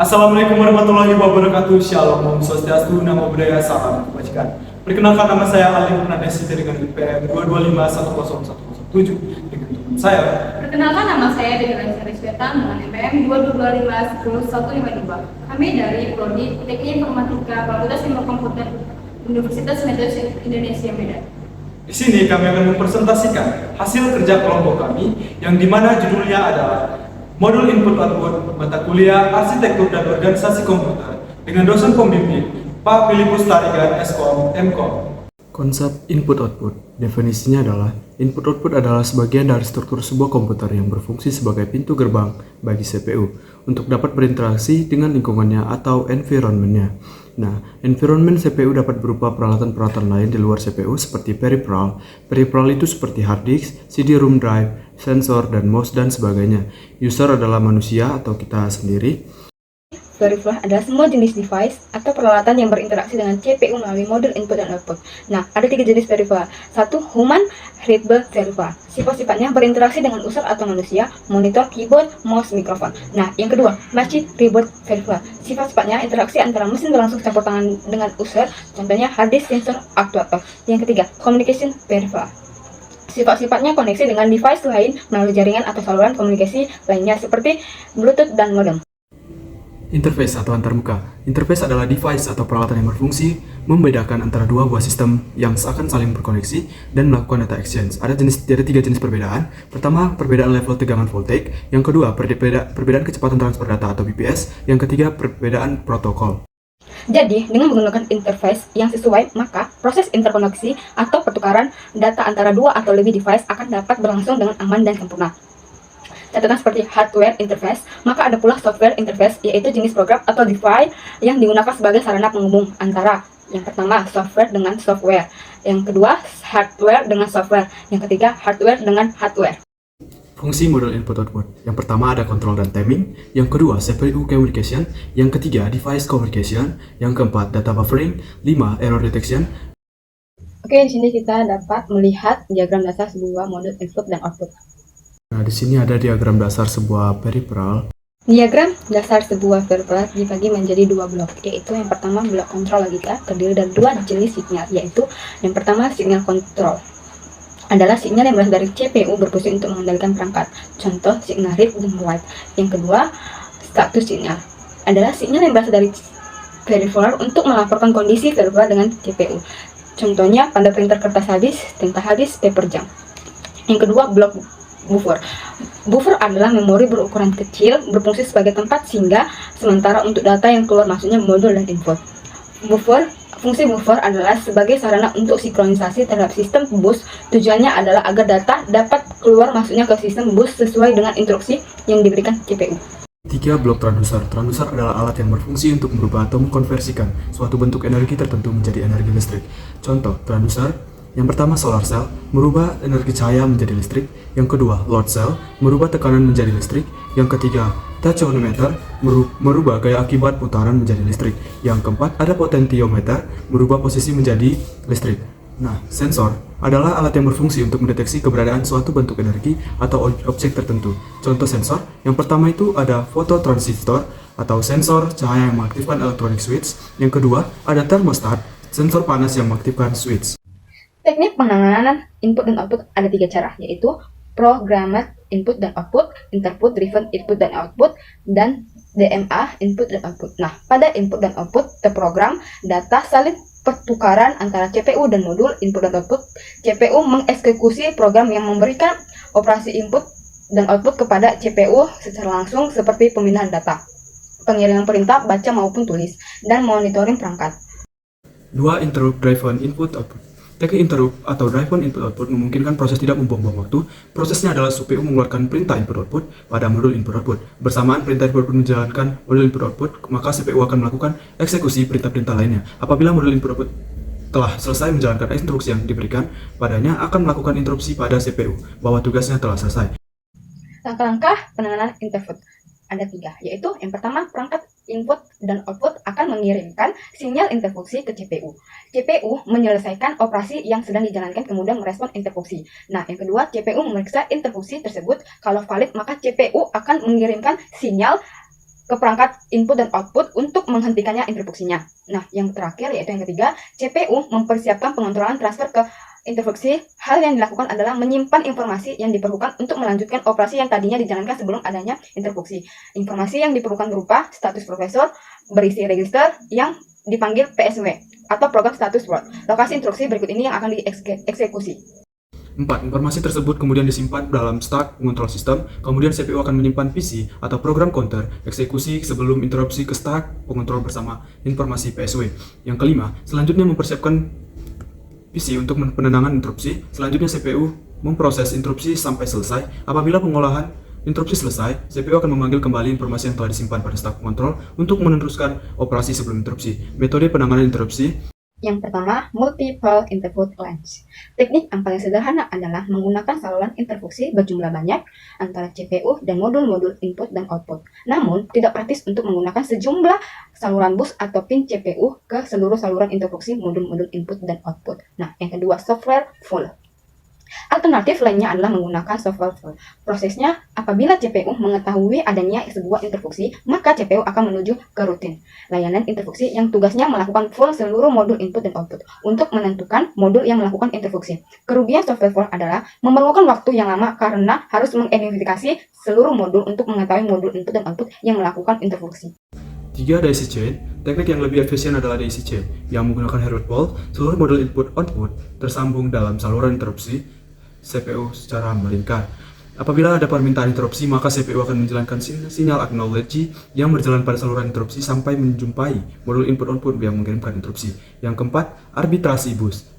Assalamualaikum warahmatullahi wabarakatuh. Shalom, Om Swastiastu, Namo Buddhaya, Salam Kebajikan. Perkenalkan, nama saya Ali Pranadesi dengan IPM 225101007 dengan teman saya. Perkenalkan, nama saya Dewi Sarisweta dengan IPM 225101052. Kami dari Prodi Teknik Informatika Fakultas Ilmu Komputer Universitas Medsos Indonesia Medan. Di sini kami akan mempresentasikan hasil kerja kelompok kami yang dimana judulnya adalah Modul Input Output Mata Kuliah Arsitektur dan Organisasi Komputer dengan dosen pembimbing Pak Filipus Tarigan, Eskom, Mkom. Konsep input-output, definisinya adalah input-output adalah sebagian dari struktur sebuah komputer yang berfungsi sebagai pintu gerbang bagi CPU untuk dapat berinteraksi dengan lingkungannya atau environment-nya. Nah, environment CPU dapat berupa peralatan-peralatan lain di luar CPU seperti peripheral. Peripheral itu seperti hard disk, CD-ROM drive, sensor, dan mouse, dan sebagainya. User adalah manusia atau kita sendiri. Peripheral adalah semua jenis device atau peralatan yang berinteraksi dengan CPU melalui modul input dan output. Nah, ada 3 jenis peripheral. 1. Human readable peripheral. Sifat-sifatnya berinteraksi dengan user atau manusia, monitor, keyboard, mouse, mikrofon. Nah, yang kedua, machine readable peripheral. Sifat-sifatnya interaksi antara mesin berlangsung campur tangan dengan user, contohnya hard disk, sensor, aktuator. Yang ketiga, communication peripheral. Sifat-sifatnya koneksi dengan device lain melalui jaringan atau saluran komunikasi lainnya seperti Bluetooth dan modem. Interface atau antarmuka. Interface adalah device atau peralatan yang berfungsi membedakan antara dua buah sistem yang akan saling berkoneksi dan melakukan data exchange. Ada 3 jenis perbedaan. Pertama, perbedaan level tegangan voltage. Yang kedua, perbedaan kecepatan transfer data atau BPS. Yang ketiga, perbedaan protokol. Jadi, dengan menggunakan interface yang sesuai, maka proses interkoneksi atau pertukaran data antara dua atau lebih device akan dapat berlangsung dengan aman dan sempurna. Catatan seperti hardware interface, maka ada pula software interface, yaitu jenis program atau device yang digunakan sebagai sarana penghubung antara yang pertama software dengan software, yang kedua hardware dengan software, yang ketiga hardware dengan hardware. Fungsi model input-output. Yang pertama ada control dan timing, yang kedua CPU communication, yang ketiga device communication, yang keempat data buffering, 5 error detection. Oke, di sini kita dapat melihat diagram dasar sebuah modul input dan output. Nah, di sini ada diagram dasar sebuah peripheral. Diagram dasar sebuah peripheral dibagi menjadi 2 blok, yaitu yang pertama blok kontrol logika terdiri dari 2 jenis sinyal, yaitu yang pertama sinyal kontrol adalah sinyal yang berasal dari CPU berfungsi untuk mengendalikan perangkat, contoh signal read dan write. Yang kedua, status sinyal adalah sinyal yang berasal dari peripheral untuk melaporkan kondisi peripheral dengan CPU, contohnya pada printer kertas habis, tinta habis, paper jam. Yang kedua, blok buffer. Buffer adalah memori berukuran kecil berfungsi sebagai tempat singgah sementara untuk data yang keluar masuknya modul dan input. Fungsi buffer adalah sebagai sarana untuk sinkronisasi terhadap sistem bus. Tujuannya adalah agar data dapat keluar masuknya ke sistem bus sesuai dengan instruksi yang diberikan CPU. 3. Blok transducer. Transducer adalah alat yang berfungsi untuk merubah atau mengkonversikan suatu bentuk energi tertentu menjadi energi listrik. Contoh transducer. Yang pertama solar cell, merubah energi cahaya menjadi listrik. Yang kedua load cell, merubah tekanan menjadi listrik. Yang ketiga tensiometer, merubah gaya akibat putaran menjadi listrik. Yang keempat ada potentiometer, merubah posisi menjadi listrik. Nah, sensor adalah alat yang berfungsi untuk mendeteksi keberadaan suatu bentuk energi atau objek tertentu. Contoh sensor, yang pertama itu ada fototransistor atau sensor cahaya yang mengaktifkan electronic switch. Yang kedua ada thermostat, sensor panas yang mengaktifkan switch. Teknik penanganan input dan output ada 3 cara, yaitu programmed input dan output, interput driven input dan output, dan DMA input dan output. Nah, pada input dan output terprogram data salin pertukaran antara CPU dan modul input dan output. CPU mengeksekusi program yang memberikan operasi input dan output kepada CPU secara langsung seperti pemindahan data, pengiriman perintah baca maupun tulis, dan monitoring perangkat. 2. Interrupt driven input output. Teknik interrupt atau driven input output memungkinkan proses tidak membuang-buang waktu. Prosesnya adalah CPU mengeluarkan perintah input output pada modul input output. Bersamaan perintah input output menjalankan modul input output, maka CPU akan melakukan eksekusi perintah-perintah lainnya. Apabila modul input output telah selesai menjalankan instruksi yang diberikan padanya, akan melakukan interupsi pada CPU bahwa tugasnya telah selesai. Langkah-langkah penanganan interrupt ada 3, yaitu yang pertama perangkat input dan output akan mengirimkan sinyal interupsi ke CPU. CPU menyelesaikan operasi yang sedang dijalankan kemudian merespon interupsi. Nah, yang kedua, CPU memeriksa interupsi tersebut. Kalau valid, maka CPU akan mengirimkan sinyal ke perangkat input dan output untuk menghentikannya interupsinya. Nah, yang terakhir yaitu yang ketiga, CPU mempersiapkan pengontrolan transfer ke interupsi. Hal yang dilakukan adalah menyimpan informasi yang diperlukan untuk melanjutkan operasi yang tadinya dijalankan sebelum adanya interupsi. Informasi yang diperlukan berupa status prosesor berisi register yang dipanggil PSW atau program status word. Lokasi instruksi berikut ini yang akan dieksekusi. 4. Informasi tersebut kemudian disimpan dalam stack pengontrol sistem, kemudian CPU akan menyimpan PC atau program counter eksekusi sebelum interupsi ke stack pengontrol bersama informasi PSW. Yang kelima, selanjutnya mempersiapkan PC untuk penenangan interupsi. Selanjutnya CPU memproses interupsi sampai selesai. Apabila pengolahan interupsi selesai, CPU akan memanggil kembali informasi yang telah disimpan pada stack pengontrol untuk meneruskan operasi sebelum interupsi. Metode penanganan interupsi. Yang pertama, multiple interput lines. Teknik yang paling sederhana adalah menggunakan saluran interupsi berjumlah banyak antara CPU dan modul-modul input dan output. Namun, tidak praktis untuk menggunakan sejumlah saluran bus atau pin CPU ke seluruh saluran interupsi modul-modul input dan output. Nah, yang kedua, software full. Alternatif lainnya adalah menggunakan software full. Prosesnya, apabila CPU mengetahui adanya sebuah interupsi, maka CPU akan menuju ke rutin layanan interupsi yang tugasnya melakukan full seluruh modul input dan output untuk menentukan modul yang melakukan interupsi. Kerugian software full adalah memerlukan waktu yang lama karena harus mengidentifikasi seluruh modul untuk mengetahui modul input dan output yang melakukan interupsi. 3. Daisy chain. Teknik yang lebih efisien adalah daisy chain yang menggunakan Harvard Wall. Seluruh modul input-output tersambung dalam saluran interupsi CPU secara melingkar. Apabila ada permintaan interupsi, maka CPU akan menjalankan sinyal acknowledge yang berjalan pada saluran interupsi sampai menjumpai modul input-output yang mengirimkan interupsi. Yang keempat, arbitrasi bus.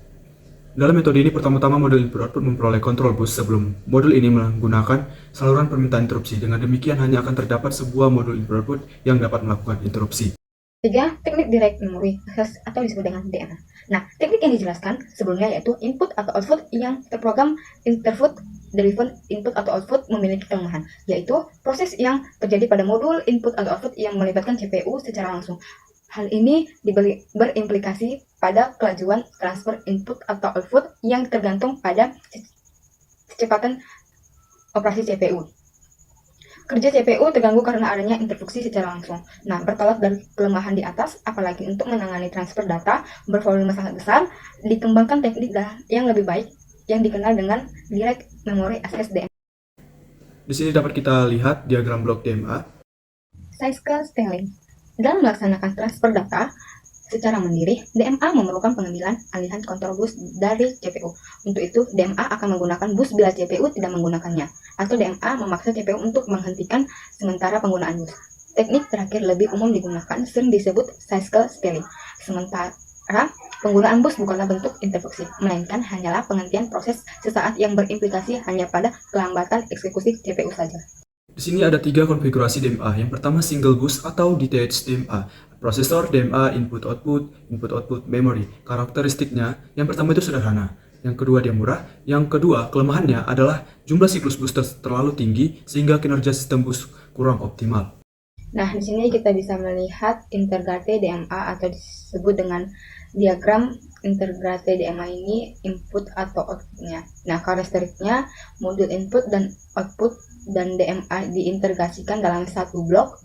Dalam metode ini, pertama-tama modul input-output memperoleh kontrol bus sebelum modul ini menggunakan saluran permintaan interupsi. Dengan demikian, hanya akan terdapat sebuah modul input-output yang dapat melakukan interupsi. 3. Teknik direct memory access atau disebut dengan DMA. Nah, teknik yang dijelaskan sebelumnya yaitu input atau output yang terprogram interput driven input atau output memiliki kelemahan, yaitu proses yang terjadi pada modul input atau output yang melibatkan CPU secara langsung. Hal ini berimplikasi pada kelajuan transfer input atau output yang tergantung pada kecepatan operasi CPU. Kerja CPU terganggu karena adanya interupsi secara langsung. Nah, bertolak dari kelemahan di atas, apalagi untuk menangani transfer data bervolume sangat besar, dikembangkan teknik yang lebih baik yang dikenal dengan Direct Memory Access DMA. Di sini dapat kita lihat diagram blok DMA. Cycle Scaling. Dalam melaksanakan transfer data secara mandiri, DMA memerlukan pengambilan alihan kontrol bus dari CPU. Untuk itu, DMA akan menggunakan bus bila CPU tidak menggunakannya, atau DMA memaksa CPU untuk menghentikan sementara penggunaan bus. Teknik terakhir lebih umum digunakan, sering disebut cycle scaling. Sementara penggunaan bus bukanlah bentuk interupsi, melainkan hanyalah penghentian proses sesaat yang berimplikasi hanya pada kelambatan eksekusi CPU saja. Di sini ada 3 konfigurasi DMA. Yang pertama single bus atau detached DMA. Prosesor DMA input-output memory. Karakteristiknya, yang pertama itu sederhana. Yang kedua dia murah. Yang kedua, kelemahannya adalah jumlah siklus bus terlalu tinggi sehingga kinerja sistem bus kurang optimal. Nah, di sini kita bisa melihat integrate DMA atau disebut dengan diagram integrate DMA ini input atau outputnya. Nah, karakteristiknya modul input dan output dan DMA diintegrasikan dalam satu blok.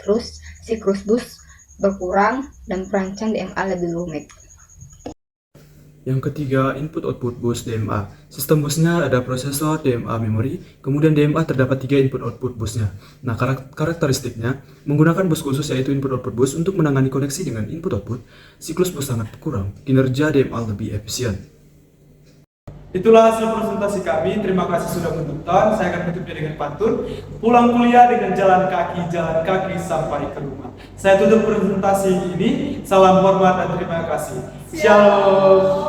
Terus siklus bus berkurang dan perancang DMA lebih rumit. Yang ketiga, input-output bus DMA. Sistem busnya ada prosesor, DMA memory, kemudian DMA terdapat 3 input-output busnya. Nah, karakteristiknya, menggunakan bus khusus yaitu input-output bus untuk menangani koneksi dengan input-output, siklus bus sangat kurang, kinerja DMA lebih efisien. Itulah hasil presentasi kami. Terima kasih sudah menonton. Saya akan tutupnya dengan pantun. Pulang kuliah dengan jalan kaki sampai ke rumah. Saya tutup presentasi ini. Salam hormat dan terima kasih. Shalom.